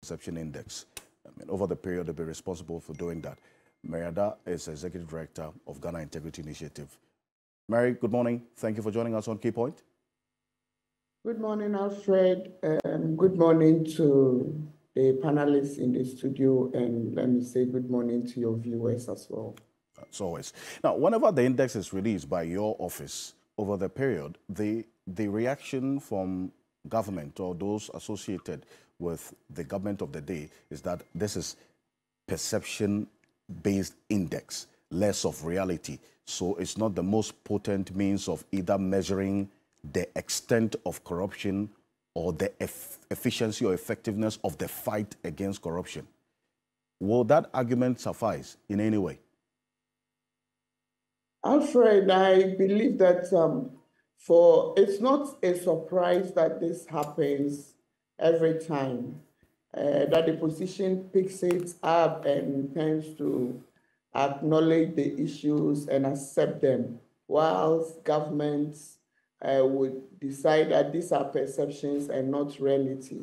Perception Index. I mean, over the period, they'll be responsible for doing that. Mariada is Executive Director of Ghana Integrity Initiative. Mary, good morning. Thank you for joining us on Key Point. Good morning, Alfred. Good morning to the panelists in the studio, and let me say good morning to your viewers as well. As always. Now, whenever the index is released by your office over the period, the reaction from government or those associated with the government of the day is that this is perception-based index, less of reality. So it's not the most potent means of either measuring the extent of corruption or the efficiency or effectiveness of the fight against corruption. Will that argument suffice in any way? Alfred, I believe that it's not a surprise that this happens every time, that the opposition picks it up and tends to acknowledge the issues and accept them, whilst governments would decide that these are perceptions and not reality.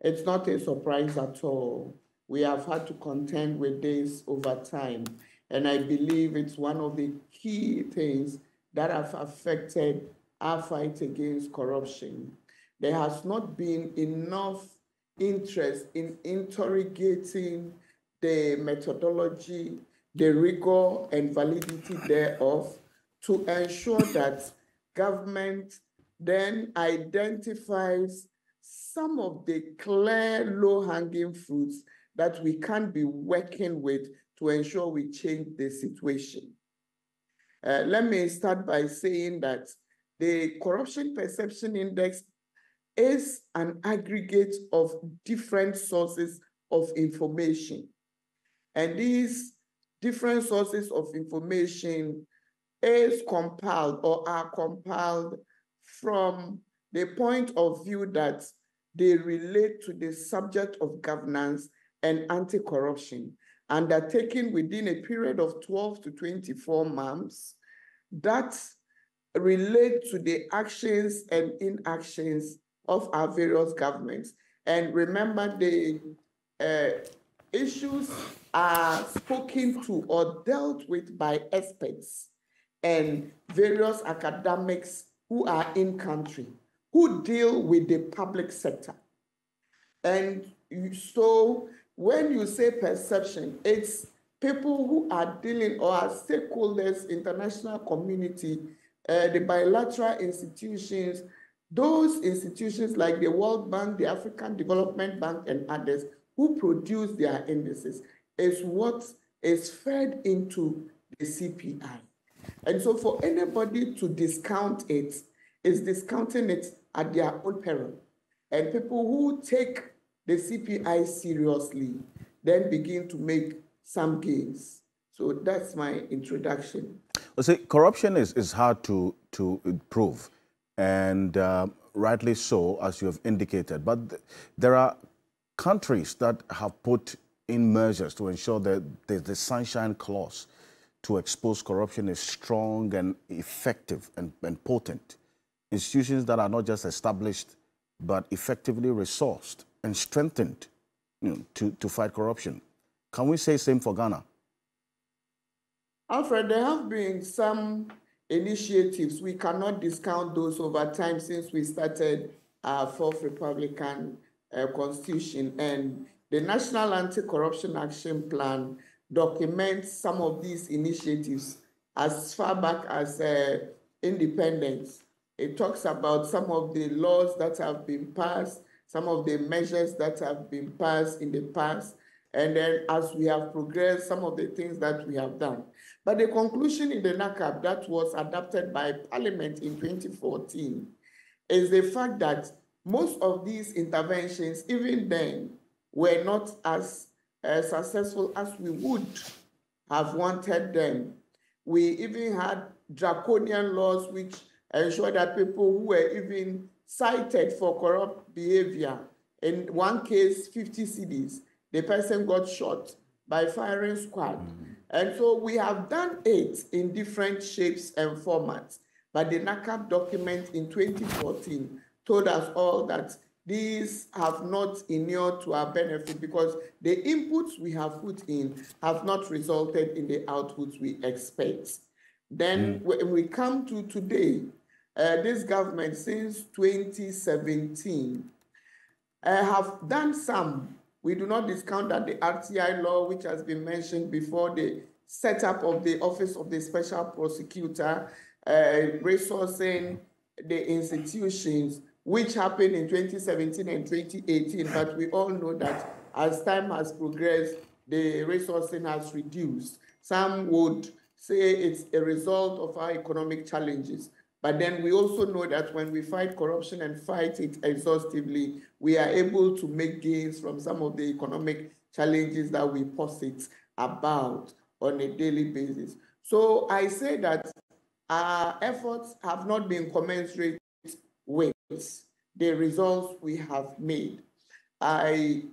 It's not a surprise at all. We have had to contend with this over time. And I believe it's one of the key things that have affected our fight against corruption. There has not been enough interest in interrogating the methodology, the rigor and validity thereof, to ensure that government then identifies some of the clear low-hanging fruits that we can be working with to ensure we change the situation. Let me start by saying that the Corruption Perception Index is an aggregate of different sources of information. And these different sources of information is compiled or are compiled from the point of view that they relate to the subject of governance and anti-corruption, undertaken within a period of 12 to 24 months that relate to the actions and inactions of our various governments. And remember, the issues are spoken to or dealt with by experts and various academics who are in country, who deal with the public sector. And so when you say perception, it's people who are dealing or are stakeholders, international community, the bilateral institutions, those institutions like the World Bank, the African Development Bank, and others who produce their indices is what is fed into the CPI. And so for anybody to discount it is discounting it at their own peril. And people who take the CPI seriously then begin to make some gains. So that's my introduction. Well, see, corruption is hard to prove, and rightly so, as you have indicated. But there are countries that have put in measures to ensure that the sunshine clause to expose corruption is strong and effective and potent. Institutions that are not just established, but effectively resourced and strengthened, to fight corruption. Can we say same for Ghana? Alfred, there have been some initiatives. We cannot discount those over time since we started our fourth Republican Constitution. And the National Anti-Corruption Action Plan documents some of these initiatives as far back as independence. It talks about some of the laws that have been passed, some of the measures that have been passed in the past, and then as we have progressed, some of the things that we have done. But the conclusion in the NACAP that was adopted by Parliament in 2014 is the fact that most of these interventions, even then, were not as successful as we would have wanted them. We even had draconian laws which ensured that people who were even cited for corrupt behavior, in one case, 50 cedis, the person got shot by firing squad. And so we have done it in different shapes and formats. But the NACAP document in 2014 told us all that these have not inured to our benefit because the inputs we have put in have not resulted in the outputs we expect. Then when we come to today, this government since 2017 have done some. We do not discount that the RTI law, which has been mentioned before, the setup of the Office of the Special Prosecutor, resourcing the institutions, which happened in 2017 and 2018, but we all know that as time has progressed, the resourcing has reduced. Some would say it's a result of our economic challenges. But then we also know that when we fight corruption and fight it exhaustively, we are able to make gains from some of the economic challenges that we posit about on a daily basis. So I say that our efforts have not been commensurate with the results we have made. I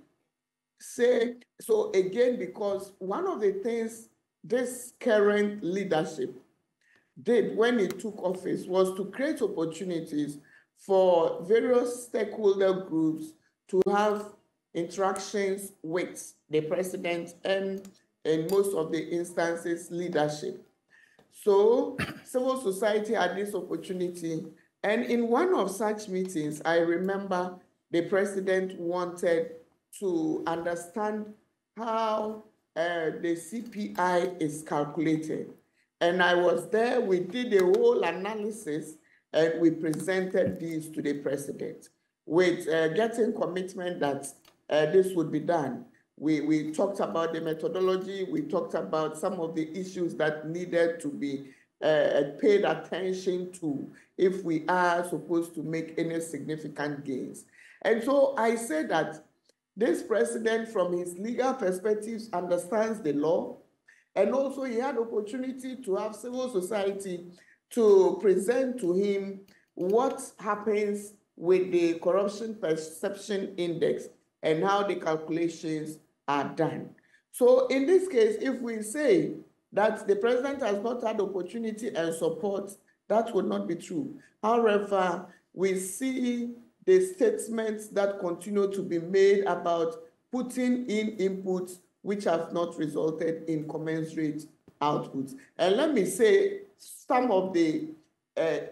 say so again because one of the things this current leadership did when it took office was to create opportunities for various stakeholder groups to have interactions with the president and, in most of the instances, leadership. So civil society had this opportunity. And in one of such meetings, I remember the president wanted to understand how the CPI is calculated. And I was there, we did a whole analysis, and we presented these to the president with getting commitment that this would be done. We talked about the methodology, we talked about some of the issues that needed to be paid attention to if we are supposed to make any significant gains. And so I said that this president, from his legal perspectives, understands the law. And also he had opportunity to have civil society to present to him what happens with the corruption perception index and how the calculations are done. So in this case, if we say that the president has not had opportunity and support, that would not be true. However, we see the statements that continue to be made about putting in inputs which have not resulted in commensurate outputs. And let me say some of the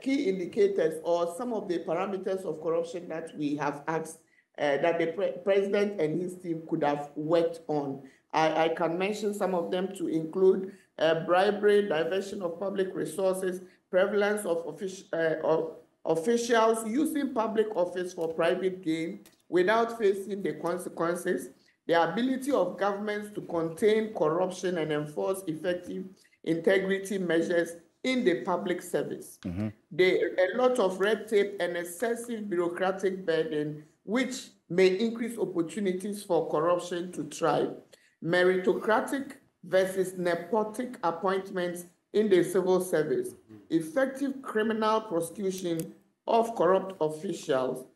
key indicators or some of the parameters of corruption that we have asked that the president and his team could have worked on. I can mention some of them to include bribery, diversion of public resources, prevalence of officials using public office for private gain without facing the consequences, the ability of governments to contain corruption and enforce effective integrity measures in the public service. A lot of red tape and excessive bureaucratic burden, which may increase opportunities for corruption to thrive. Meritocratic versus nepotic appointments in the civil service. Effective criminal prosecution of corrupt officials.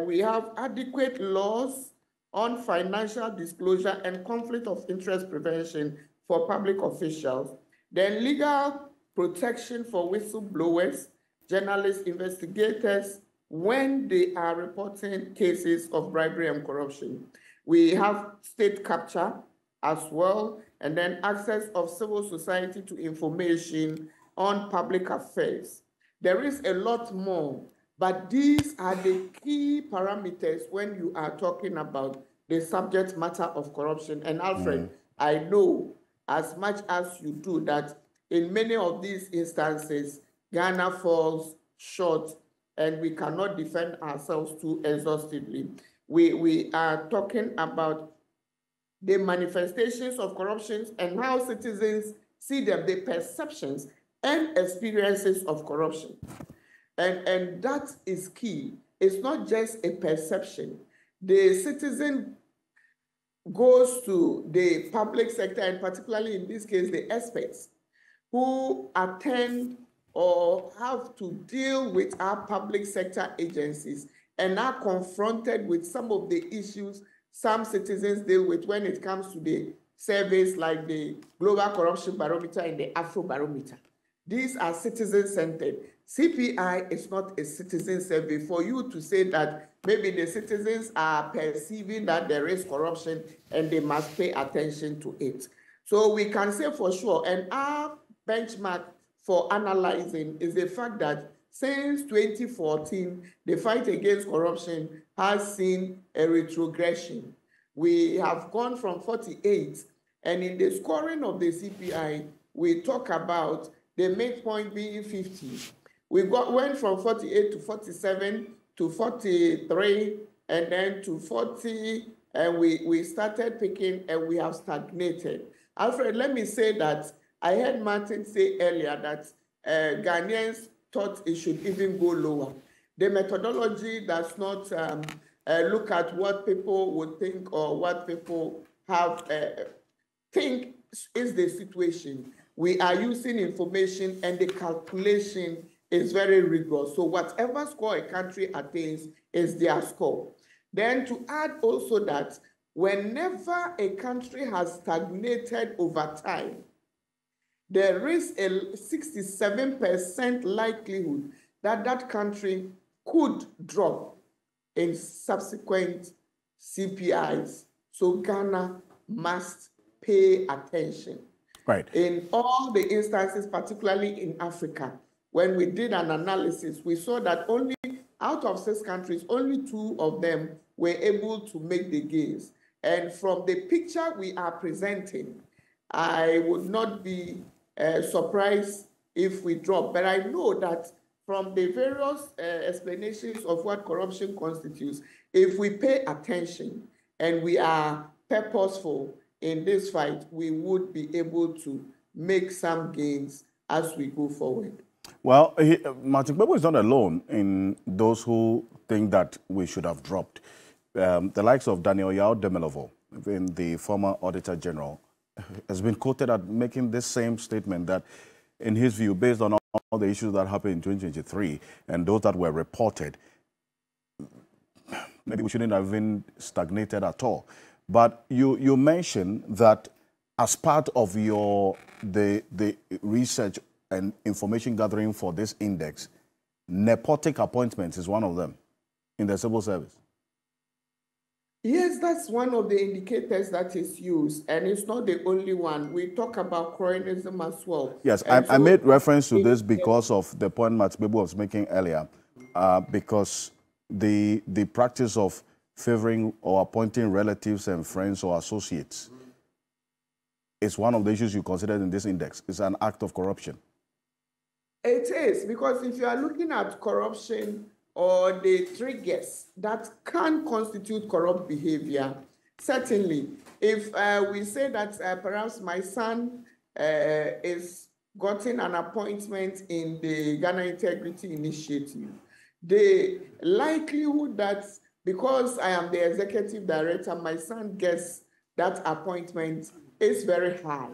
We have adequate laws on financial disclosure and conflict of interest prevention for public officials, then legal protection for whistleblowers, journalists, investigators, when they are reporting cases of bribery and corruption. We have state capture as well, and then access of civil society to information on public affairs. There is a lot more, but these are the key parameters when you are talking about the subject matter of corruption. And Alfred, I know as much as you do that in many of these instances, Ghana falls short and we cannot defend ourselves too exhaustively. We are talking about the manifestations of corruptions and how citizens see them, the perceptions and experiences of corruption. And that is key. It's not just a perception. The citizen goes to the public sector, and particularly in this case, the experts who attend or have to deal with our public sector agencies and are confronted with some of the issues some citizens deal with when it comes to the surveys like the Global Corruption Barometer and the Afro Barometer. These are citizen-centered. CPI is not a citizen survey. For you to say that maybe the citizens are perceiving that there is corruption and they must pay attention to it. So we can say for sure, and our benchmark for analyzing is the fact that since 2014, the fight against corruption has seen a retrogression. We have gone from 48, and in the scoring of the CPI, we talk about the midpoint being 50. We went from 48 to 47 to 43 and then to 40, and we started picking and we have stagnated. Alfred, let me say that I heard Martin say earlier that Ghanaians thought it should even go lower. The methodology does not look at what people would think or what people have think is the situation. We are using information and the calculation is very rigorous. So whatever score a country attains is their score. Then to add also that whenever a country has stagnated over time, there is a 67% likelihood that that country could drop in subsequent CPIs. So Ghana must pay attention. Right. In all the instances, particularly in Africa, when we did an analysis, we saw that only out of 6 countries, only 2 of them were able to make the gains. And from the picture we are presenting, I would not be surprised if we drop. But I know that from the various explanations of what corruption constitutes, if we pay attention and we are purposeful in this fight, we would be able to make some gains as we go forward. Well, Martin Gbagbo is not alone in those who think that we should have dropped. The likes of Daniel Yao Demelovo, the former Auditor General, has been quoted as making this same statement that, in his view, based on all the issues that happened in 2023 and those that were reported, maybe we shouldn't have been stagnated at all. But you mentioned that as part of the research and information gathering for this index, nepotic appointments is one of them in the civil service. Yes, that's one of the indicators that is used, and it's not the only one. We talk about cronyism as well. Yes, I made reference to this because of the point Matt Gbagbo was making earlier, because the practice of favoring or appointing relatives and friends or associates is one of the issues you considered in this index. It's an act of corruption. It is, because if you are looking at corruption or the triggers that can constitute corrupt behavior, certainly, if we say that perhaps my son is gotten an appointment in the Ghana Integrity Initiative, the likelihood that because I am the executive director, my son gets that appointment is very high.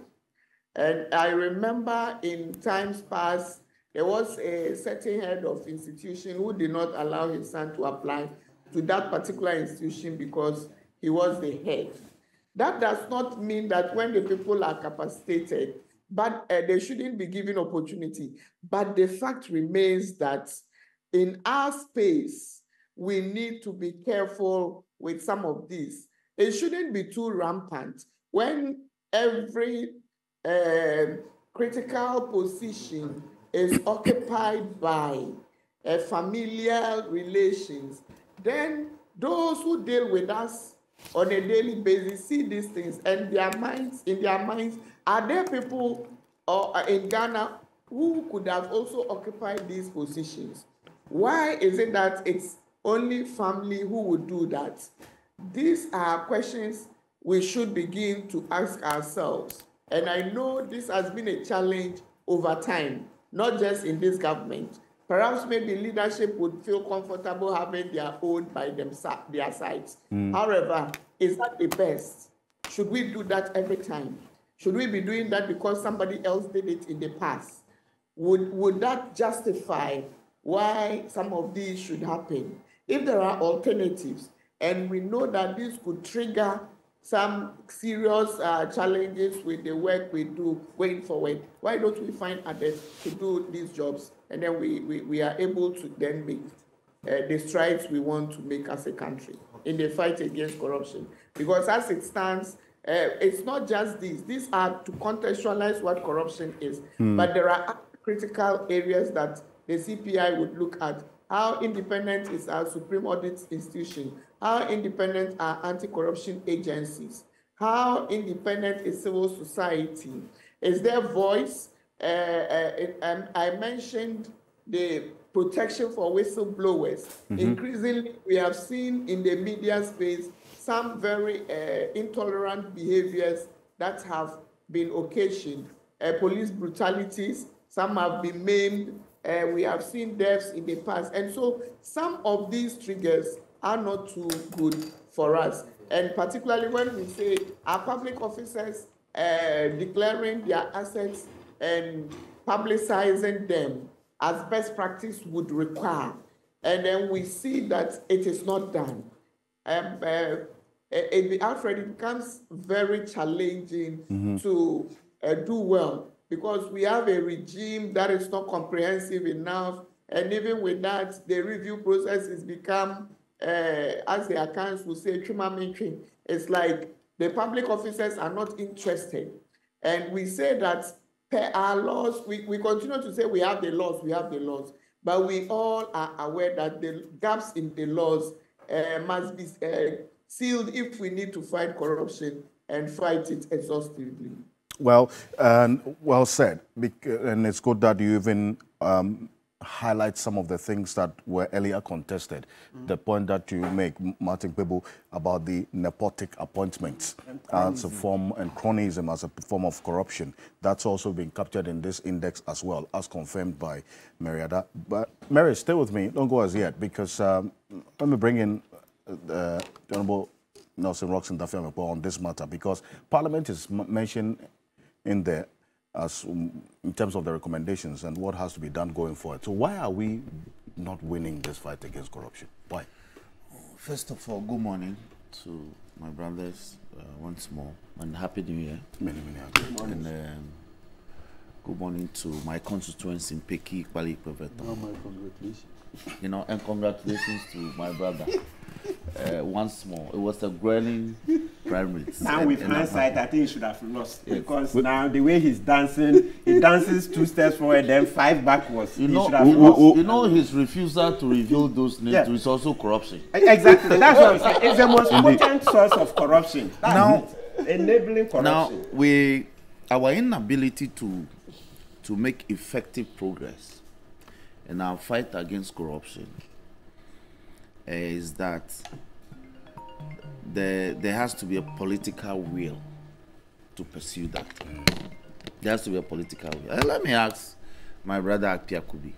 And I remember in times past, there was a certain head of institution who did not allow his son to apply to that particular institution because he was the head. That does not mean that when the people are capacitated, but they shouldn't be given opportunity. But the fact remains that in our space, we need to be careful with some of these. It shouldn't be too rampant. When every critical position is occupied by familial relations, then those who deal with us on a daily basis see these things, and in their minds, are there people in Ghana who could have also occupied these positions? Why is it that it's only family who would do that? These are questions we should begin to ask ourselves. And I know this has been a challenge over time, not just in this government. Perhaps maybe leadership would feel comfortable having their own by their sides. However, is that the best? Should we do that every time? Should we be doing that because somebody else did it in the past? Would that justify why some of these should happen? If there are alternatives, and we know that this could trigger some serious challenges with the work we do going forward, why don't we find others to do these jobs, and then we are able to then make the strides we want to make as a country in the fight against corruption. Because as it stands, it's not just these. These are to contextualize what corruption is. But there are critical areas that the CPI would look at. How independent is our Supreme Audit Institution? How independent are anti-corruption agencies? How independent is civil society? Is there voice? I mentioned the protection for whistleblowers. Increasingly, we have seen in the media space some very intolerant behaviors that have been occasioned. Police brutalities, some have been maimed. We have seen deaths in the past. And so some of these triggers are not too good for us. And particularly when we say our public officers declaring their assets and publicizing them as best practice would require. And then we see that it is not done. Alfred, it becomes very challenging to do well, because we have a regime that is not comprehensive enough. And even with that, the review process has become, as the accounts will say, it's like the public officers are not interested. And we say that per our laws, we continue to say we have the laws, but we all are aware that the gaps in the laws must be sealed if we need to fight corruption and fight it exhaustively. Well, well said. And it's good that you even highlight some of the things that were earlier contested. The point that you make, Martin Pebu, about the nepotic appointments as a form, and cronyism as a form of corruption. That's also been captured in this index as well, as confirmed by Mariada. But Mary, stay with me. Don't go as yet, because let me bring in the Honorable Nelson Roxon Dafiamepo on this matter, because Parliament is mentioned in there as in terms of the recommendations and what has to be done going forward. So why are we not winning this fight against corruption? Why? First of all, good morning to my brothers once more, and Happy New Year. Many happy. And good morning to my constituents in Peki, Kwali, Prefect. Oh, my congratulations. You know, and congratulations to my brother. Once more, it was a grueling primaries. Now, with hindsight, I think he should have lost, because now the way he's dancing, he dances 2 steps forward, then 5 backwards. You know, his refusal to reveal those names is also corruption. Exactly, that's what I'm saying. It's the most potent source of corruption. That's enabling corruption. Now, our inability to make effective progress in our fight against corruption is that there has to be a political will to pursue that. There has to be a political will. Let me ask my brother Akpia Kubi,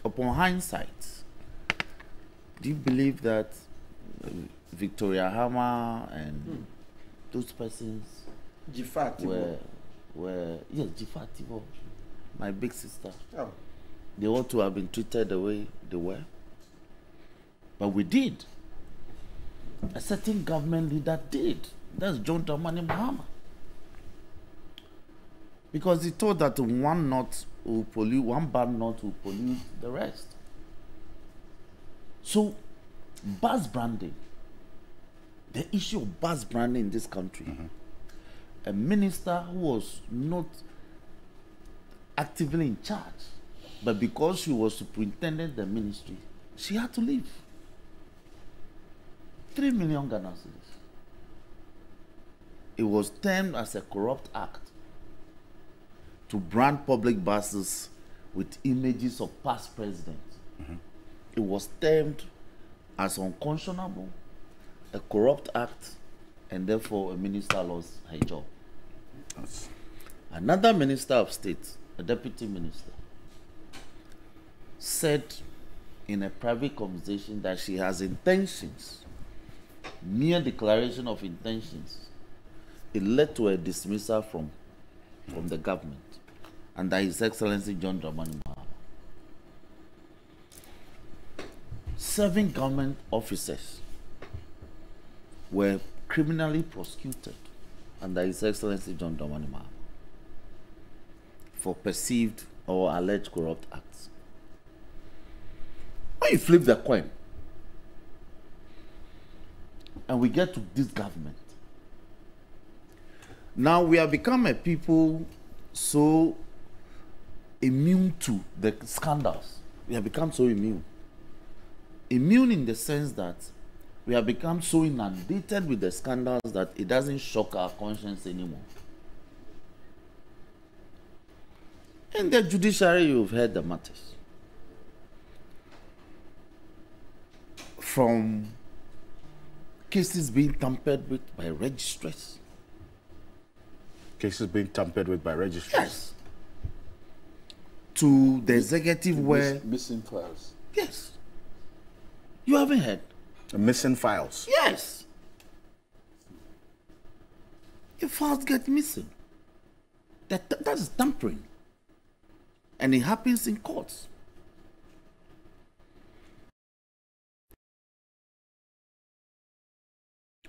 upon hindsight, do you believe that Victoria Hammer and those persons were yes, Jifat, my big sister, they ought to have been treated the way they were? But we did. A certain government leader did. That's John Dramani Mahama. Because he thought that one bad knot will pollute the rest. So, buzz branding, the issue of buzz branding in this country, a minister who was not actively in charge, but because she was superintendent of the ministry, she had to leave. 3 million Ghana cedis. It was termed as a corrupt act to brand public buses with images of past presidents. It was termed as unconscionable, a corrupt act, and therefore a minister lost her job. Another minister of state, a deputy minister, said in a private conversation that she has intentions, mere declaration of intentions. It led to a dismissal from the government under His Excellency John Dramani Mahama. 7 government officers were criminally prosecuted under His Excellency John Dramani Mahama for perceived or alleged corrupt acts. When you flip the coin, and we get to this government, now we have become a people so immune to the scandals. We have become so immune. Immune in the sense that we have become so inundated with the scandals that it doesn't shock our conscience anymore. In the judiciary, you've heard the matters. From cases being tampered with by registrars. Cases being tampered with by registrars? Yes. To the executive where... Missing files. Yes. You haven't heard? Missing files? Yes. Your files get missing. That is tampering. And it happens in courts.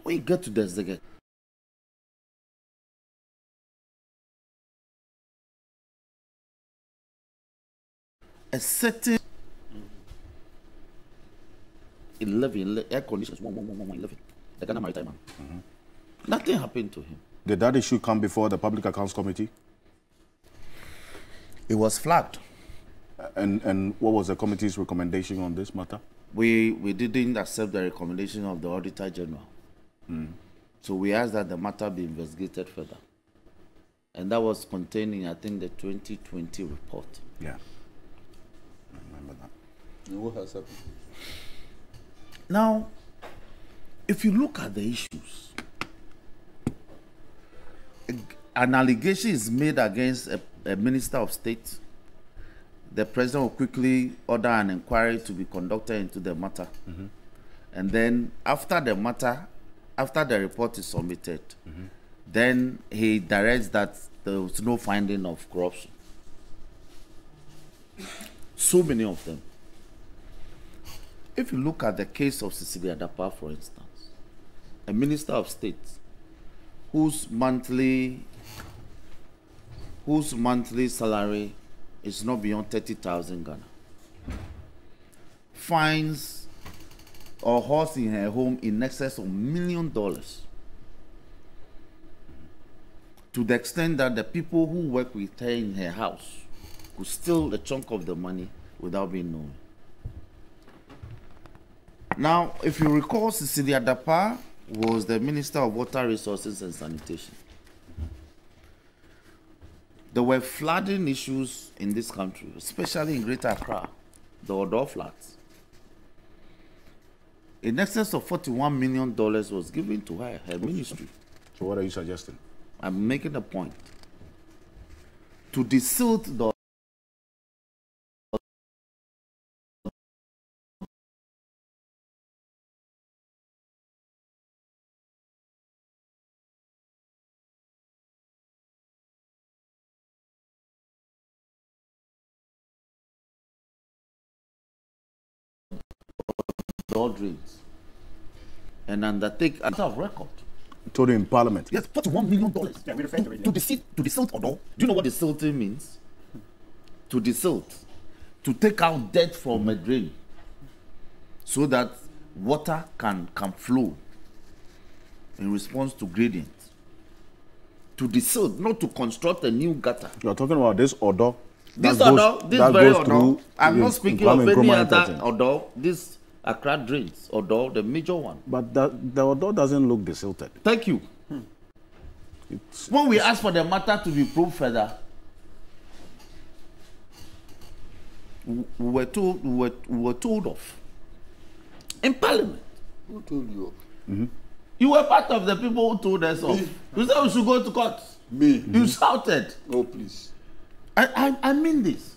When you get to the executive, a certain 11 air conditions, 11, the Ghana Maritime man. Nothing happened to him. Did that issue come before the Public Accounts Committee? It was flagged. And what was the committee's recommendation on this matter? We didn't accept the recommendation of the Auditor General. So we asked that the matter be investigated further. And that was contained in, I think, the 2020 report. Yeah. I remember that. And what has happened? Now, if you look at the issues, an allegation is made against a minister of state. The president will quickly order an inquiry to be conducted into the matter. And then after the report is submitted, then he directs that there was no finding of corruption. So many of them. If you look at the case of Cecilia Dapa, for instance, a minister of state whose monthly salary is not beyond 30,000 Ghana, finds a horse in her home in excess of $1 million, to the extent that the people who work with her in her house could steal a chunk of the money without being known. Now, if you recall, Cecilia Dapa was the Minister of Water Resources and Sanitation. There were flooding issues in this country, especially in Greater Accra, the Odo floods. In excess of $41 million was given to her ministry. So what are you suggesting? I'm making a point. To desilt the drains and undertake a matter of record. Told you in Parliament. Yes, $41 million. Yeah, we refer to it. To desilt Odo. Do you know what desilting means? To desilt. To take out dirt from a drain so that water can flow in response to gradient. To desilt, not to construct a new gutter. You're talking about this Odo. This very Odo. I'm not speaking of any other Odo. This Accra drains, Odo, the major one. But the Odo doesn't look desilted. Thank you. When we asked for the matter to be probed further, we were told off in Parliament. Who told you off? You were part of the people who told us off. You said we should go to court. Me? You shouted. Oh, please. I mean this.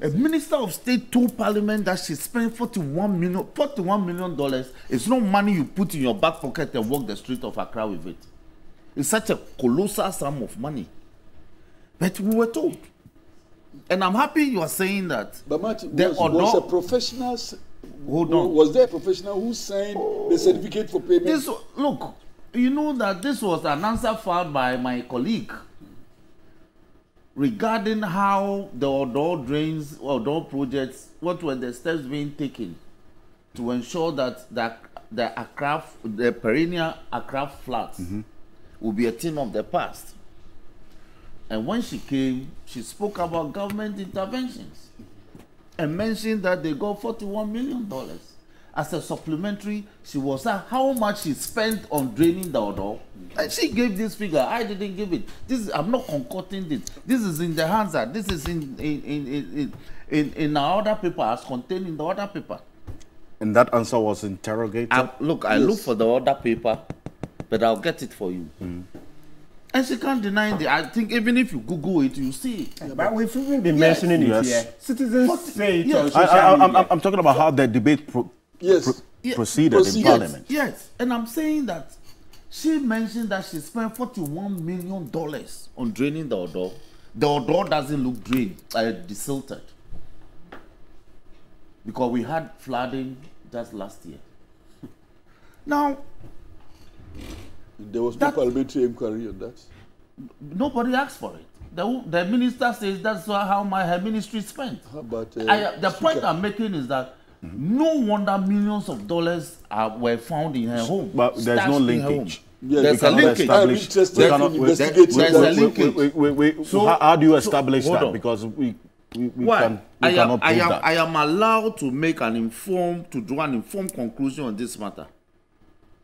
A minister of state told Parliament that she spent $41 million. It's not money you put in your back pocket and walk the street of Accra with it. It's such a colossal sum of money. But we were told. And I'm happy you are saying that. But Martin, was a professional... Hold on. Was there a professional who signed the certificate for payment? Look, you know that this was an answer filed by my colleague. regarding how the Odo drains, Odo projects, what were the steps being taken to ensure that the perennial Accra floods will be a thing of the past. And when she came, she spoke about government interventions and mentioned that they got $41 million. As a supplementary, she was asked how much she spent on draining the Odo. And she gave this figure. I didn't give it. I'm not concocting this. This is in the hands that this is in our other paper, as contained in the other paper. And that answer was interrogated? I look for the other paper, but I'll get it for you. And she can't deny it. I think even if you Google it, you see it. Yeah, but we've even been mentioning it here. Citizens say it on social media. I'm talking about how the debate proceeded in Parliament. Yes, and I'm saying that she mentioned that she spent $41 million on draining the Odo. The Odo doesn't look drained, desilted. Because we had flooding just last year. Now, there was no parliamentary inquiry on that. Nobody asked for it. The minister says that's how her ministry spent. How about the point I'm making is that no wonder millions of dollars were found in her home. But there's no linkage. Yes, there's a linkage. So how do you establish that? Because we cannot prove that. I am allowed to make to draw an informed conclusion on this matter.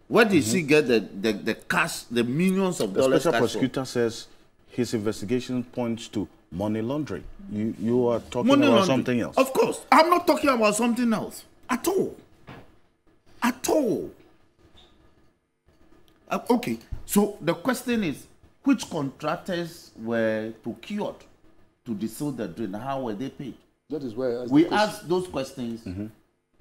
Where did she get the cash, the millions of dollars? The special prosecutor says his investigation points to money laundering. You are talking about something else. Of course. I'm not talking about something else. At all. At all. Okay. So the question is, which contractors were procured to desil the drain? How were they paid? That is why we asked those questions.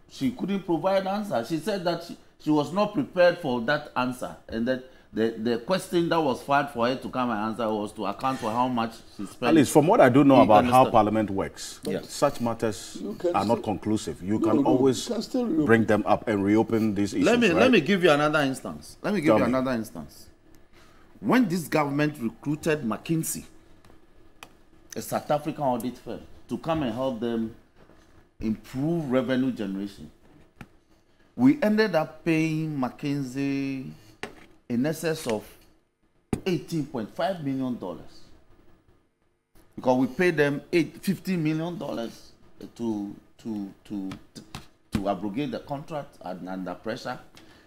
She couldn't provide answer. She said that she was not prepared for that answer, and that the question that was filed for her to come and answer was to account for how much she spent. At least from what I do know about how Parliament works, yes, such matters are not conclusive. You can always bring them up and reopen these issues. Let me give you another instance. When this government recruited McKinsey, a South African audit firm, to come and help them improve revenue generation, we ended up paying McKinsey in excess of $18.5 million, because we paid them $15 million to abrogate the contract under pressure,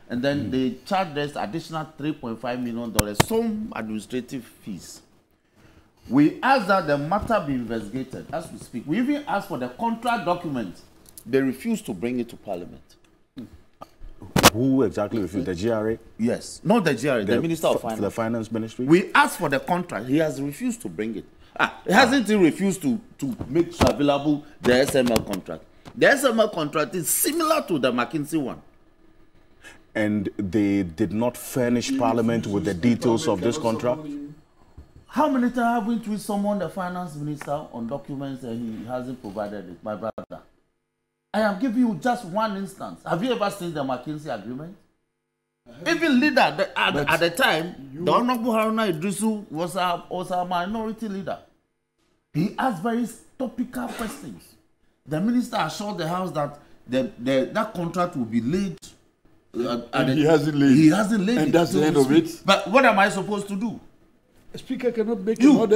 and then they charged us additional $3.5 million, some administrative fees. We asked that the matter be investigated as we speak. We even asked for the contract document. They refused to bring it to Parliament. Who exactly refused? The GRA? Yes, not the GRA, the Minister of Finance. The Finance Ministry? We asked for the contract. He has refused to bring it. Hasn't he refused to make available the SML contract? The SML contract is similar to the McKinsey one. And they did not furnish Parliament with the details of this contract? How many times haven't we summoned the Finance Minister on documents and he hasn't provided it, my brother? I am giving you just one instance. Have you ever seen the McKinsey agreement? Even leader at the time, the Honorable Haruna Idrisu was a minority leader. He asked very topical questions. The minister assured the House that that contract will be laid. And he hasn't laid it. He hasn't laid it. And that's the end of it. But what am I supposed to do? A speaker cannot make you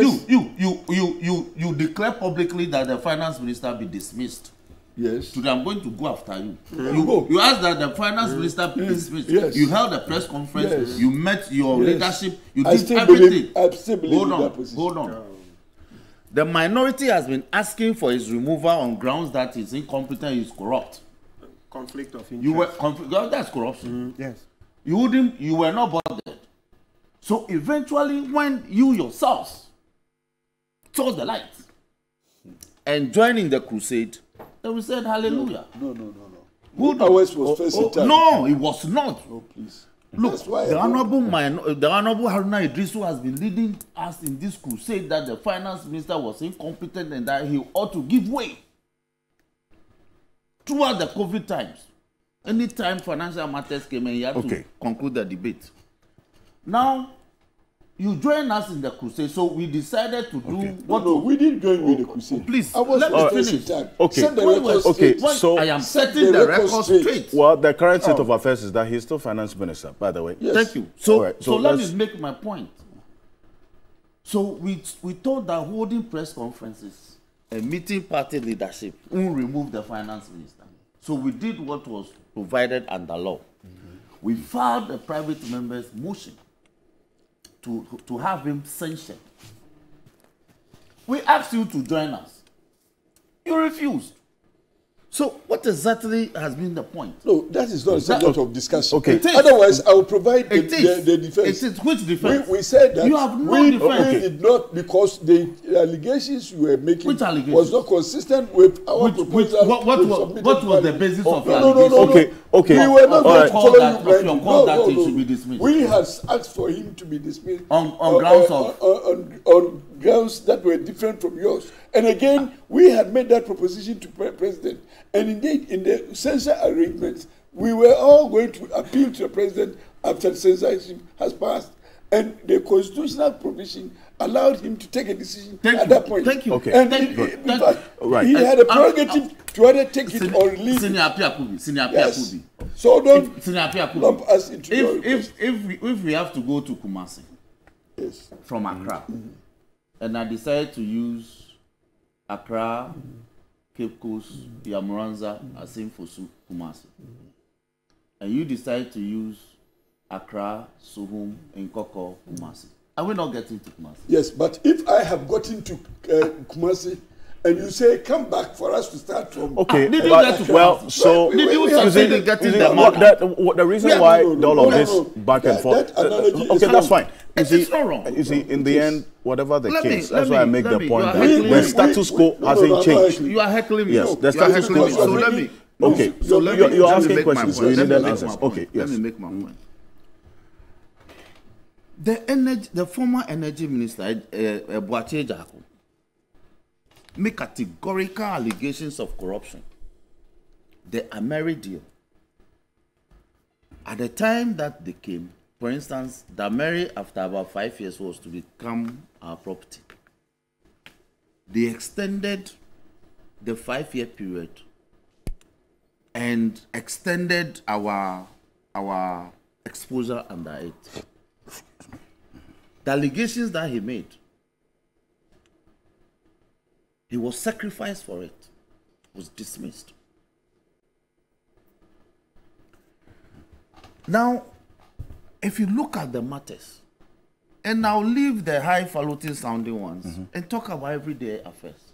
declare publicly that the finance minister be dismissed. Yes. Today I'm going to go after you. You asked that the finance minister be dismissed. Yes. You held a press conference. Yes. You met your leadership. You did everything. I still believe hold in on. that position. Hold on. The minority has been asking for his removal on grounds that he's incompetent, he's corrupt. Conflict of interest. You were that's corruption. Yes. You were not bothered. So eventually, when you yourselves saw the light and joined in the crusade, then we said hallelujah. No. Ours was first in time. No, it was not. Oh, please. Look, the Honorable Haruna Idrisu has been leading us in this crusade that the finance minister was incompetent and that he ought to give way. Throughout the COVID times, anytime financial matters came in, he had to conclude the debate. Now, You join us in the crusade, so we decided to do what. No, we didn't join with the crusade. Please, I was let me finish. Okay. Set the record straight. So I am setting the record straight. Well, the current state of affairs is that he's still finance minister, by the way. Yes. Thank you. So, All right, so let me make my point. So we thought that holding press conferences and meeting party leadership will remove the finance minister. So we did what was provided under law. We filed a private member's motion to have him censured. We asked you to join us. You refused. So what exactly has been the point? No, that is not a subject of discussion. Okay. Otherwise, I will provide the defense. It is. Which defense? We said that you have no we defense. did not, because the allegations you were making Which allegations? was not consistent with our proposal. What was the basis of your No. Okay. We were not going to follow you blindly. Your call that he should be dismissed. We had asked for him to be dismissed On grounds of on grounds that were different from yours. And again, we had made that proposition to President. And indeed, in the censor arrangements, we were all going to appeal to the President after the censorship has passed. And the constitutional provision allowed him to take a decision at that point. Thank you. Okay. And Thank you. in fact, Right. he had a prerogative to either take it or leave Senior it. Senior Yes. So don't Senior lump us into your request. if we have to go to Kumasi Yes. from Accra, and I decide to use Accra, Cape Coast, Yamuranza, Asimfosu, Kumasi, and you decide to use Accra, Suhum, Nkoko, Kumasi, are we not getting to Kumasi? Yes, but if I have gotten to Kumasi and you say come back for us to start from. Okay, Did you but, get to well, Kumasi? so Did you you succeed see, in getting you see, the what, money? the reason why all of this back and That forth. analogy Okay, is that's wrong. fine. You It's not wrong. see, in the end, whatever the case, that's why I make the point you are that heckling the me. status quo hasn't changed. You are heckling me. Yes, the You are status heckling quo me. So hasn't let changed. me. Okay, So let me. you're let me asking make my questions, so point. you Let need me an make answers. my point. Okay, yes. Let me make my point. The former energy minister, Boache Jaco, make categorical allegations of corruption. The Ameri deal. At the time that they came, for instance, the Ameri, after about 5 years, was to become our property. They extended the 5-year period and extended our exposure under it. The allegations that he made, he was sacrificed for it, was dismissed. Now, if you look at the matters, and I'll leave the highfalutin sounding ones and talk about everyday affairs.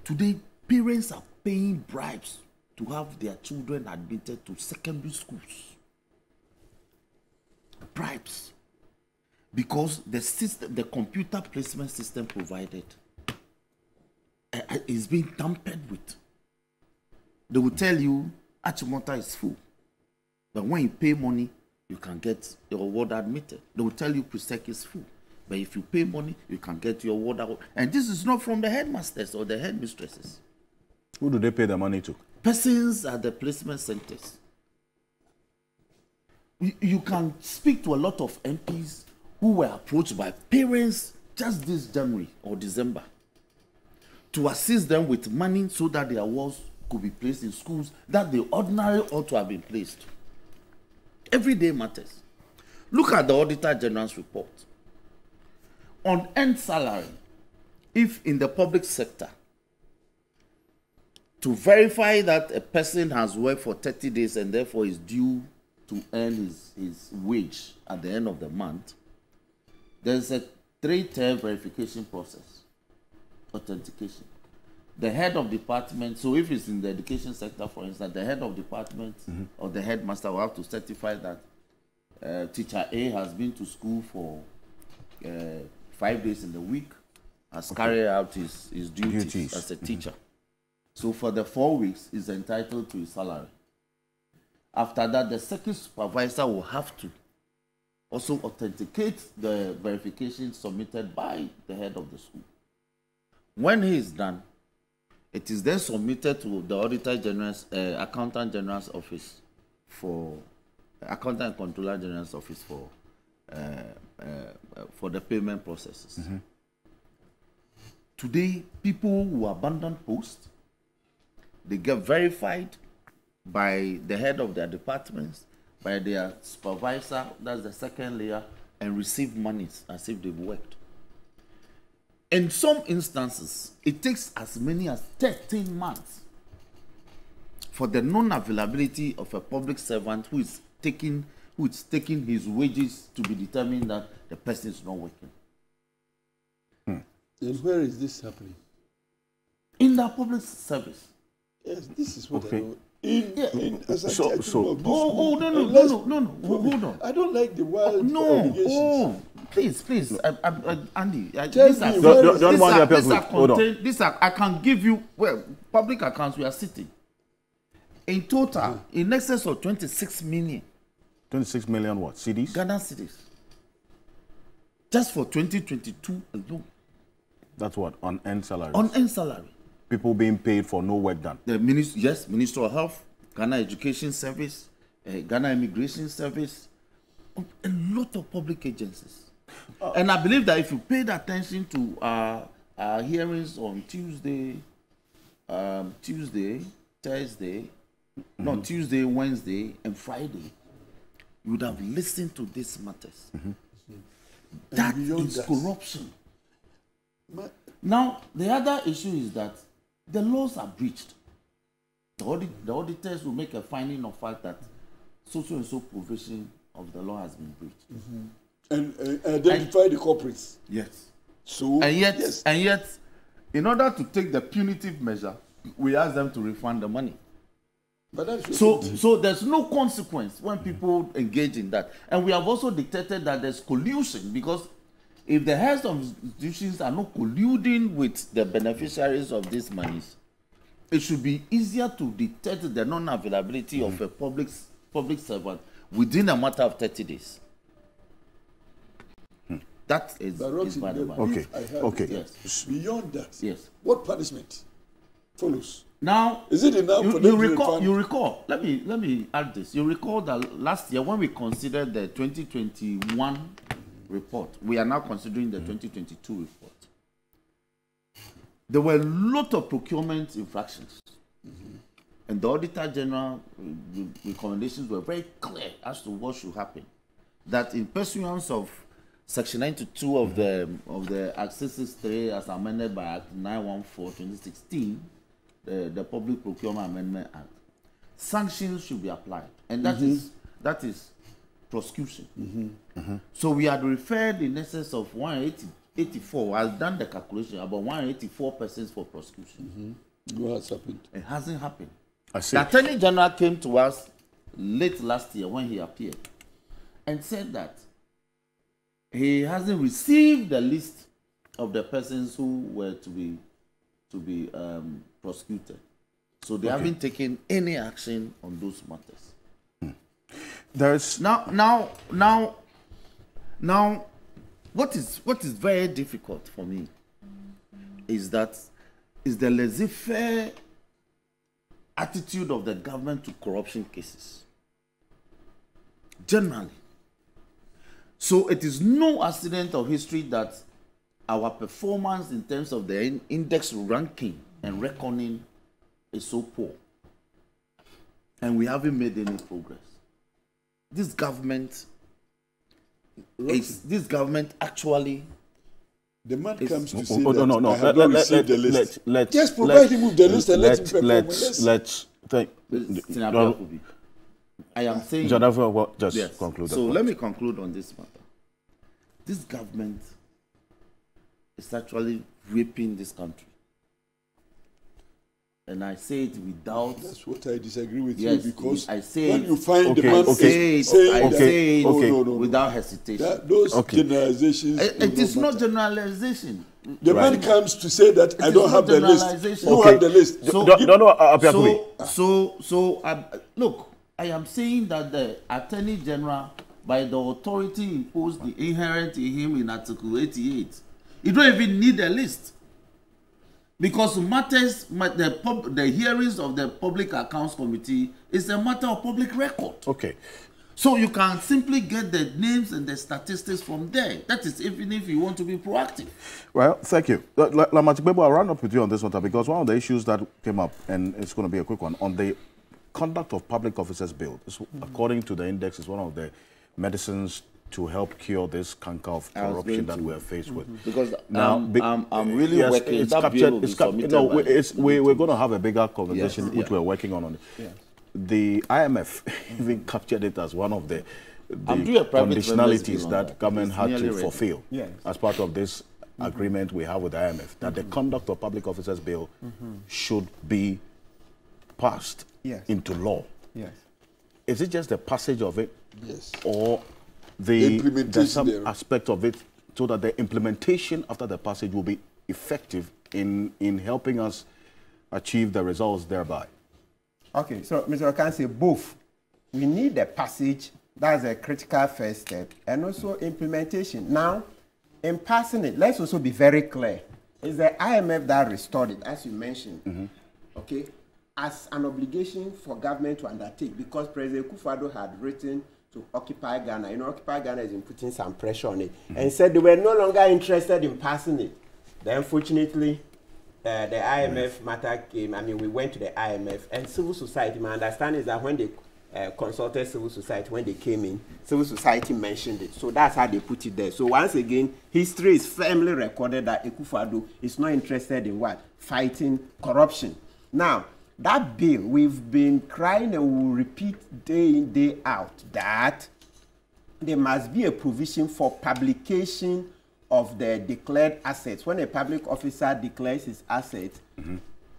Today, parents are paying bribes to have their children admitted to secondary schools. Bribes. Because the system, the computer placement system provided is being tampered with. They will tell you Achimota is full. But when you pay money, you can get your ward admitted. They will tell you Presec is full. But if you pay money, you can get your ward out. And this is not from the headmasters or the headmistresses. Who do they pay the money to? Persons at the placement centers. You can speak to a lot of MPs who were approached by parents just this January or December to assist them with money so that their wards could be placed in schools that they ordinarily ought to have been placed. Everyday matters. Look at the Auditor General's report. On end salary, if in the public sector, to verify that a person has worked for 30 days and therefore is due to earn his wage at the end of the month, there's a 3-tier verification process, authentication. The head of department, so if it's in the education sector, for instance, the head of department or the headmaster will have to certify that teacher A has been to school for 5 days in the week, has carried out his duties as a teacher. So for the 4 weeks, he's entitled to his salary. After that, the second supervisor will have to also authenticate the verification submitted by the head of the school. When he is done, it is then submitted to the Auditor General's, Accountant General's office for, Accountant and Controller General's office for for the payment processes. Today, people who abandon posts, they get verified by the head of their departments, by their supervisor, that's the second layer, and receive monies as if they've worked. In some instances, it takes as many as 13 months for the non-availability of a public servant who is taking his wages to be determined that the person is not working. And where is this happening? In the public service. Yes, this is what Okay. I know. No, Hold on. I don't like the wild No, allegations. please, Andy. Tell me where is Don't want the appeal. Hold on. I can give you, well, public accounts we are sitting. In total, in excess of 26 million 26 million what? CDs? Ghana cedis. Just for 2022 alone. That's what? On end salaries? On end salary. People being paid for no work done. The Ministry of Health, Ghana Education Service, Ghana Immigration Service, a lot of public agencies. And I believe that if you paid attention to our hearings on Tuesday, Thursday, Tuesday, Wednesday, and Friday, you would have listened to these matters. That is corruption. Now, the other issue is that the laws are breached. The auditors will make a finding of fact that so and so provision of the law has been breached. And identify the culprits. Yes. So And yet, yes. in order to take the punitive measure, we ask them to refund the money. But that's So there's no consequence when people engage in that. And we have also dictated that there's collusion, because if the heads of institutions are not colluding with the beneficiaries of these monies, it should be easier to detect the non-availability of a public servant within a matter of 30 days. That is bad advice. Okay. I have Okay. Yes. Beyond that, Yes. what punishment follows? Now, Is it enough for them to refund? you recall, let me add this. You recall that last year when we considered the 2021 report, we are now considering the 2022 report. There were a lot of procurement infractions. And the Auditor General recommendations were very clear as to what should happen. That in pursuance of Section 92 of the Act 663 as amended by Act 914/2016, the Public Procurement Amendment Act, sanctions should be applied, and that is prosecution. So we had referred in excess of 184. I've done the calculation, about 184 persons for prosecution. What has happened? It hasn't happened. I see. The Attorney General came to us late last year when he appeared and said that he hasn't received the list of the persons who were to be prosecuted. So they haven't taken any action on those matters. There's Now, what is very difficult for me is the laissez-faire attitude of the government to corruption cases. Generally. So it is no accident of history that our performance in terms of the index ranking and reckoning is so poor. And we haven't made any progress. This government actually. The man comes to say no, that no. I have not received the list. Let's Just provide him with the list and let him perform. let's think. I am saying. Just Yes. conclude. So let me conclude on this matter. This government is actually raping this country. And I say it without. That's what I disagree with Yes, you, because I say when it- you find the Okay, man okay. saying I that, say it no, without hesitation. those Okay. generalizations. It is not matter. generalization. The man comes to say that I is don't not have the list. generalization. You Okay. have the list. Look, I am saying that the Attorney General, by the authority imposed inherent in him in Article 88, you don't even need a list. Because the hearings of the Public Accounts Committee is a matter of public record. Okay. So you can simply get the names and the statistics from there. That is even if you want to be proactive. Well, thank you. Lamachibebo, I'll round up with you on this one because one of the issues that came up, and it's going to be a quick one, on the Conduct of Public Officers Bill. According to the index, is one of the medicines to help cure this canker of corruption that we are faced with. Because now, I'm really working. It's that captured. bill will It's be submitted we're going to have a bigger conversation, Yes. which we're working on it. Yes. The IMF even captured it as one of the conditionalities that government had to fulfill as part of this agreement we have with the IMF, that the Conduct of Public Officers Bill should be passed into law. Yes. Is it just the passage of it? Yes. Or there's some aspect of it so that the implementation after the passage will be effective in helping us achieve the results thereby? Okay, so Mr. Okan say both. We need the passage, that's a critical first step, and also implementation. Now, in passing it, let's also be very clear. It's the IMF that restored it, as you mentioned, okay, as an obligation for government to undertake, because President Kufuor had written to Occupy Ghana. You know, Occupy Ghana has been putting some pressure on it, and said they were no longer interested in passing it. Then, unfortunately, the IMF matter came. I mean, we went to the IMF and civil society. My understanding is that when they consulted civil society, when they came in, civil society mentioned it. So that's how they put it there. So once again, history is firmly recorded that Akufo-Addo is not interested in what? Fighting corruption. Now, that bill, we've been crying and we will repeat day in, day out that there must be a provision for publication of the declared assets. When a public officer declares his assets,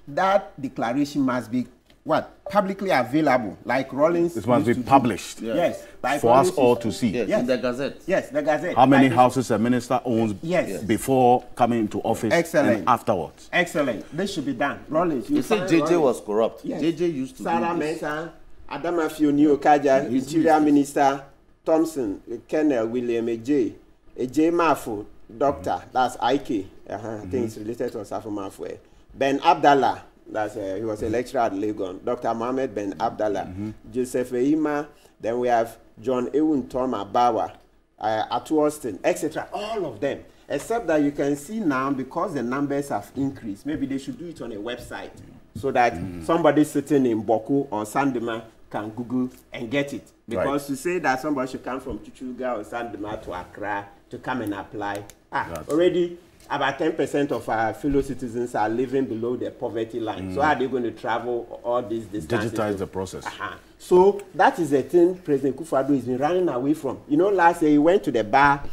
that declaration must be what? Publicly available, like Rollins. It must be published. Yes. Like for us all to see. Yes, in the Gazette. Yes, the Gazette. How many houses a minister owns Yes. before coming into office and afterwards. Excellent. This should be done. Rollins. You say JJ was corrupt. Yes. JJ used to Sarah do this. Mensah, Adama Fioni Okaja, Interior Minister, Thompson, Colonel William Ejay Mafu, Doctor, that's IK. I think it's related to Osafo Mafu. Ben Abdallah, that's he was a lecturer at Legon. Dr. Mohammed Ben Abdallah, Joseph Eima. Then we have John Ewun Toma Bawa, Atu Austin, etc. All of them, except that you can see now because the numbers have increased. Maybe they should do it on a website so that somebody sitting in Boku or Sandema can Google and get it. Because to say that somebody should come from Chuchuga or Sandema to Accra to come and apply, already about 10% of our fellow citizens are living below the poverty line. So how are they going to travel all these distances? Digitize the process. So that is the thing President Kufuor has been running away from. You know, last year he went to the bar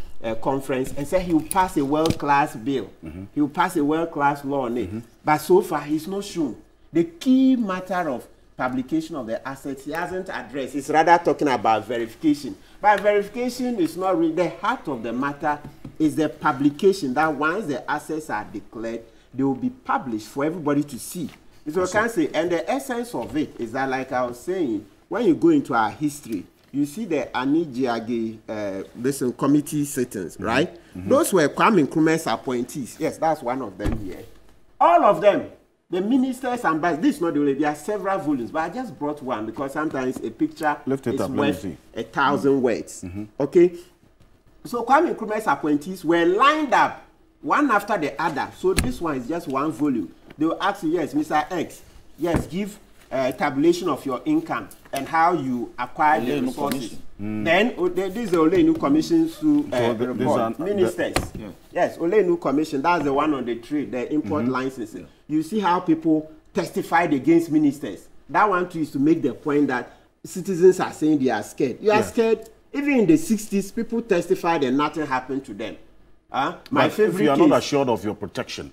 conference and said he will pass a world-class bill. He will pass a world-class law on it. But so far, he's not shown. The key matter of publication of the assets he hasn't addressed. He's rather talking about verification. But verification is not really the heart of the matter. Is the publication that once the assets are declared, they will be published for everybody to see. So I can say, and the essence of it is that, like I was saying, when you go into our history, you see the Anijiage committee sittings, right? Those were Kwame Nkrumah's appointees. Yes, that's one of them here. All of them, the ministers and vice, this is not the only, there are several volumes, but I just brought one because sometimes a picture is worth 1,000 words. Okay? So Kwame Nkrumah's appointees were lined up one after the other. So this one is just one volume. They will ask you, yes, Mr. X, yes, give a tabulation of your income and how you acquire the resources. Then this is the Oleinu Commission to report. Ministers. Yes, Oleinu Commission, that's the one on the trade, the import licenses. You see how people testified against ministers. That one too is to make the point that citizens are saying they are scared. You are scared. Even in the 60s, people testified and nothing happened to them. My favorite if you are not assured of your protection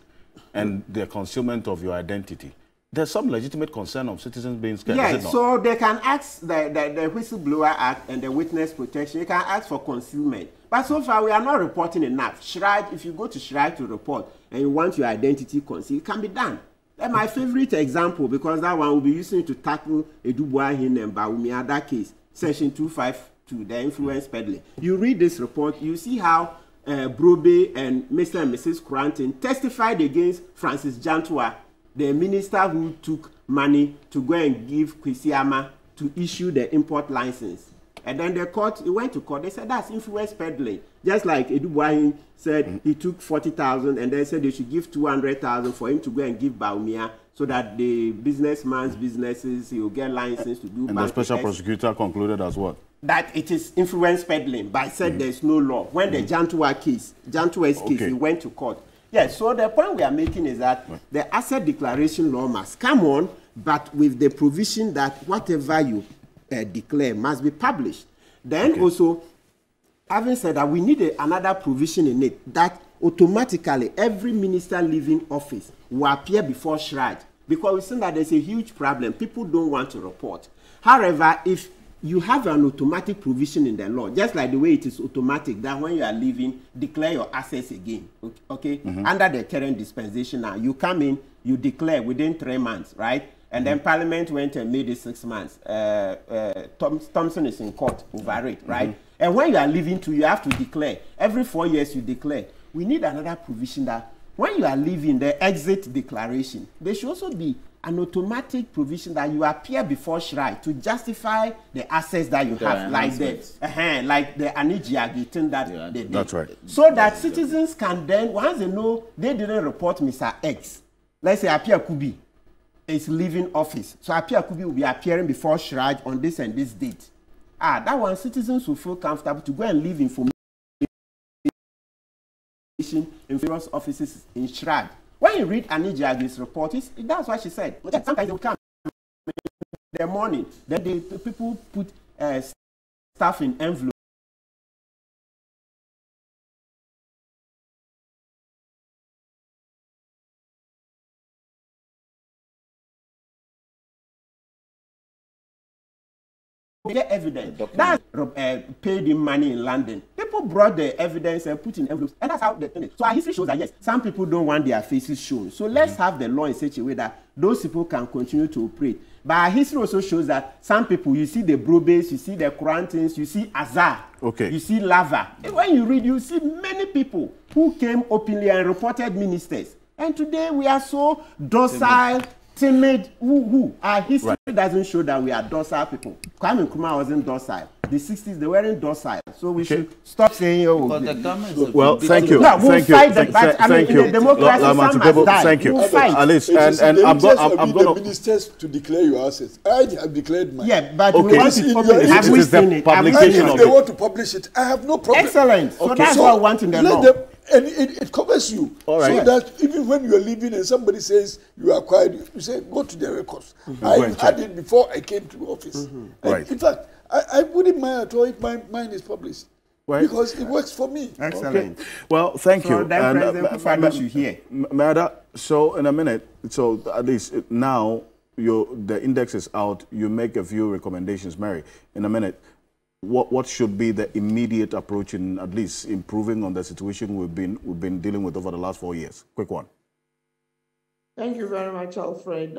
and the concealment of your identity, there's some legitimate concern of citizens being scared. Yes, so they can ask the Whistleblower Act and the Witness Protection. You can ask for concealment. But so far, we are not reporting enough. Shride, if you go to Shride to report and you want your identity concealed, it can be done. That's my favorite example because that one will be using to tackle Edubuahin and Bawumiada case, Section 252, the influence peddling. You read this report, you see how Brobe and Mr. and Mrs. Cranton testified against Francis Jantua, the minister who took money to go and give Kwesi Ama to issue the import license. And then the court, it went to court. They said that's influence peddling. Just like Edubuahin said, he took 40,000 and then said they should give 200,000 for him to go and give Baumia so that the businessman's businesses, he will get license to do. And the special prosecutor concluded as what? That it is influence peddling, but said there's no law. When the Jantua's case, he went to court. Yes, so the point we are making is that the asset declaration law must come on, but with the provision that whatever you declare must be published. Then also, having said that, we need another provision in it that automatically every minister leaving office will appear before SHRAD, because we've seen that there's a huge problem. People don't want to report. However, if you have an automatic provision in the law, just like the way it is automatic that when you are leaving, declare your assets again, okay? Under the current dispensation now, you come in, you declare within 3 months, right? And then Parliament went and made it 6 months. Thompson is in court over it, right? And when you are leaving too, you have to declare. Every 4 years you declare. We need another provision that when you are leaving, the exit declaration, there should also be an automatic provision that you appear before SHRAI to justify the assets that you have, like the Anijiagi thing that they did. That's right. So that citizens can then, once they know they didn't report Mr. X, let's say Apia Kubi is leaving office. So Apia Kubi will be appearing before SHRAI on this and this date. That one, citizens will feel comfortable to go and leave information in various offices in SHRAI. When you read Anijiagi's report, that's what she said. Sometimes they will come in the morning, then the people put stuff in envelopes. Get evidence. That's paid in money in London. People brought the evidence and put in envelopes, and that's how the thing is. So our history shows that yes, some people don't want their faces shown. So let's have the law in such a way that those people can continue to operate. But our history also shows that some people, you see the Brobes, you see the Quarantines, you see Azar, you see Lava. And when you read, you see many people who came openly and reported ministers. And today we are so docile, timid, Our history doesn't show that we are docile people. Kwame Nkrumah wasn't docile. The 60s, they weren't docile. So we should stop saying, But the government well, thank you. No, we'll fight the but I mean, in a democracy, some must die. Thank you. We'll fight. Alice, and I'm going the ministers to declare your assets. I have declared mine. Yeah, but we want to publish. Have we seen it? Publication If they want to publish it, I have no problem. Excellent. So that's what I want in the law. And it covers you. All right. So that even when you are leaving and somebody says you are quiet, you say, go to the records. I had it before I came to office. Right. In fact, I wouldn't mind at all if mine is published. Right. Because it works for me. Excellent. Okay. Well, thank you. Then President Kufuor should hear. Mada, so in a minute, so at least now the index is out, you make a few recommendations, Mary. In a minute, what should be the immediate approach in at least improving on the situation we've been dealing with over the last 4 years? Quick one. Thank you very much, Alfred.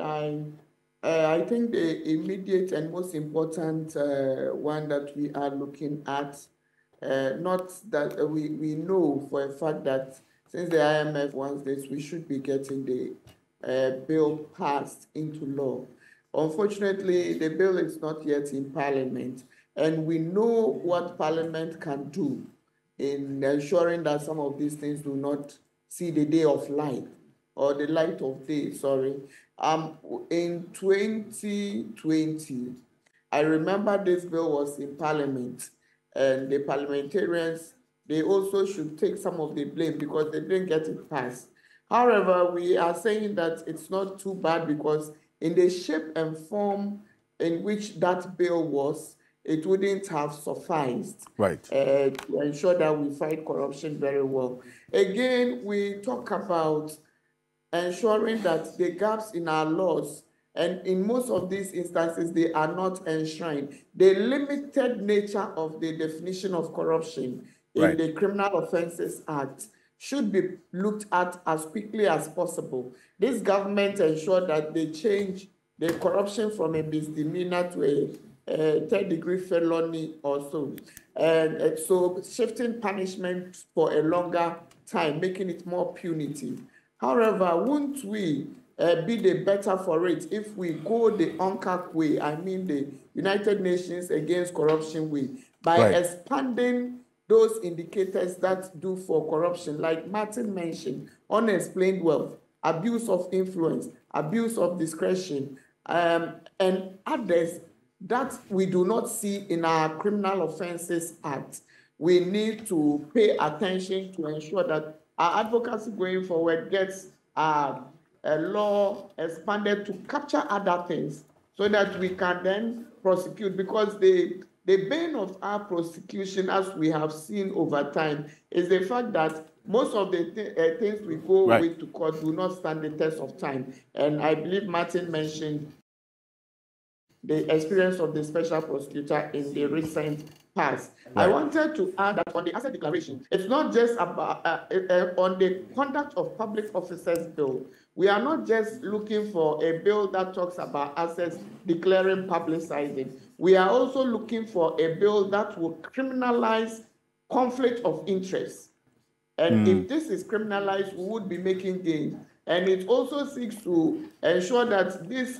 I think the immediate and most important one that we are looking at, not that we know for a fact that since the IMF wants this, we should be getting the bill passed into law. Unfortunately, the bill is not yet in Parliament. And we know what Parliament can do in ensuring that some of these things do not see the day of light, or the light of day, sorry. In 2020, I remember this bill was in Parliament, and the parliamentarians, they also should take some of the blame because they didn't get it passed. However, we are saying that it's not too bad because in the shape and form in which that bill was, it wouldn't have sufficed to ensure that we fight corruption very well. Again, we talk about ensuring that the gaps in our laws, and in most of these instances, they are not enshrined. The limited nature of the definition of corruption in the Criminal Offences Act should be looked at as quickly as possible. This government ensured that they change the corruption from a misdemeanor to a third-degree felony or so. And so shifting punishment for a longer time, making it more punitive. However, won't we be the better for it if we go the UNCAC way, I mean the United Nations Against Corruption way, by expanding those indicators that do for corruption, like Martin mentioned, unexplained wealth, abuse of influence, abuse of discretion, and others that we do not see in our Criminal Offences Act. We need to pay attention to ensure that our advocacy going forward gets a law expanded to capture other things so that we can then prosecute, because the bane of our prosecution, as we have seen over time, is the fact that most of the things we go with to court do not stand the test of time. And I believe Martin mentioned the experience of the special prosecutor in the recent past. I wanted to add that on the asset declaration, it's not just about on the conduct of public officers bill. We are not just looking for a bill that talks about assets declaring, publicizing. We are also looking for a bill that will criminalize conflict of interest. And if this is criminalized, we would be making gains. And it also seeks to ensure that this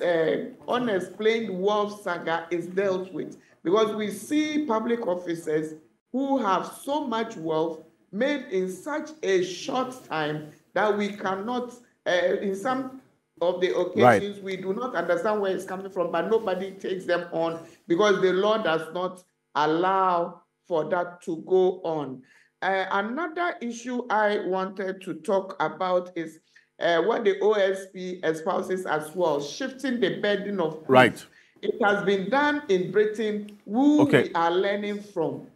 unexplained wealth saga is dealt with. Because we see public officers who have so much wealth made in such a short time that we cannot, in some of the occasions, we do not understand where it's coming from, but nobody takes them on because the law does not allow for that to go on. Another issue I wanted to talk about is what the OSP espouses as well, shifting the burden of proof. It has been done in Britain, who we are learning from.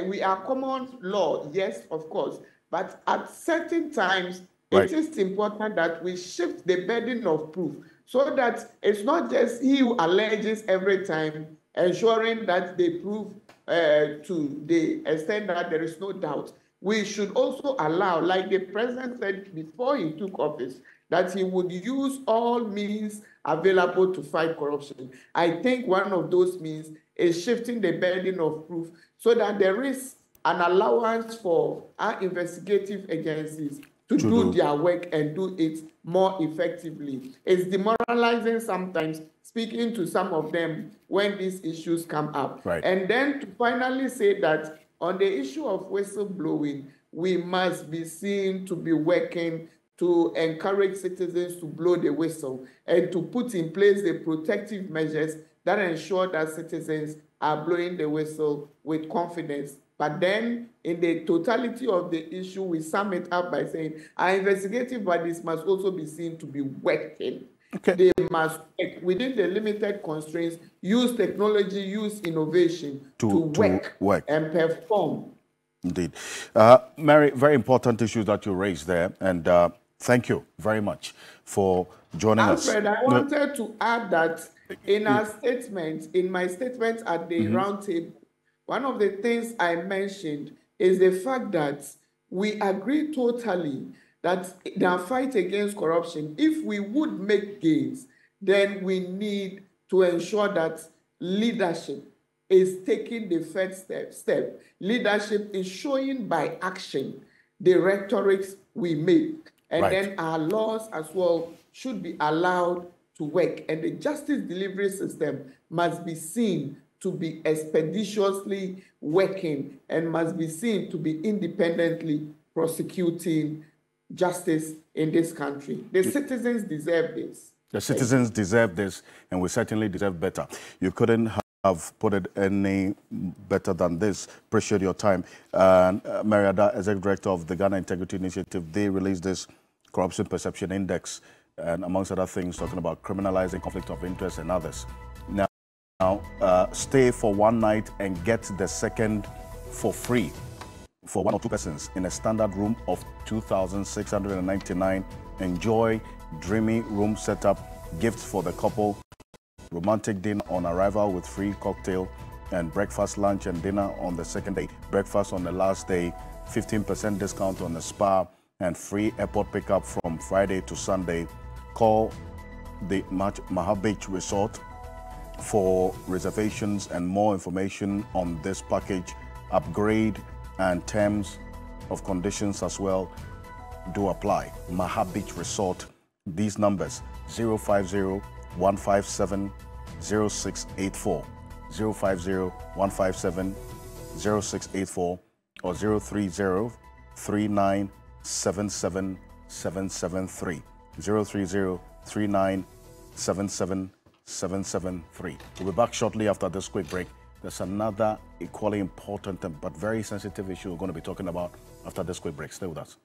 We are common law, yes, of course, but at certain times, it is important that we shift the burden of proof so that it's not just he who alleges every time, ensuring that they prove to the extent that there is no doubt. We should also allow, like the president said before he took office, that he would use all means available to fight corruption. I think one of those means is shifting the burden of proof so that there is an allowance for our investigative agencies to do their work and do it more effectively. It's demoralizing sometimes speaking to some of them when these issues come up. And then to finally say that on the issue of whistleblowing, we must be seen to be working to encourage citizens to blow the whistle and to put in place the protective measures that ensure that citizens are blowing the whistle with confidence. But then, in the totality of the issue, we sum it up by saying our investigative bodies must also be seen to be working. They must, within the limited constraints, use technology, use innovation to work and perform. Indeed. Mary, very important issues that you raised there, and thank you very much for joining us. Alfred, I wanted to add that in our statement, in my statement at the roundtable, one of the things I mentioned is the fact that we agree totally that in our fight against corruption, if we would make gains, then we need to ensure that leadership is taking the first step. Leadership is showing by action the rhetorics we make. And then our laws as well should be allowed to work. And the justice delivery system must be seen to be expeditiously working and must be seen to be independently prosecuting justice in this country. The citizens deserve this. The citizens deserve this, and we certainly deserve better. You couldn't have put it any better than this. Appreciate your time. Mary Ada, Executive Director of the Ghana Integrity Initiative, they released this Corruption Perception Index, and amongst other things, talking about criminalizing conflict of interest and others. Now, stay for one night and get the second for free for 1 or 2 persons in a standard room of 2,699. Enjoy dreamy room setup, gifts for the couple, romantic dinner on arrival with free cocktail and breakfast, lunch and dinner on the second day, breakfast on the last day, 15% discount on the spa, and free airport pickup from Friday to Sunday. Call the Mahab Beach Resort for reservations and more information on this package. Upgrade and terms of conditions as well do apply. Mahab Beach Resort, these numbers: 050-157-0684, 050-157-0684, or 030-3977-773, 030-3977-773. We'll be back shortly after this quick break. There's another equally important but very sensitive issue we're going to be talking about after this quick break. Stay with us.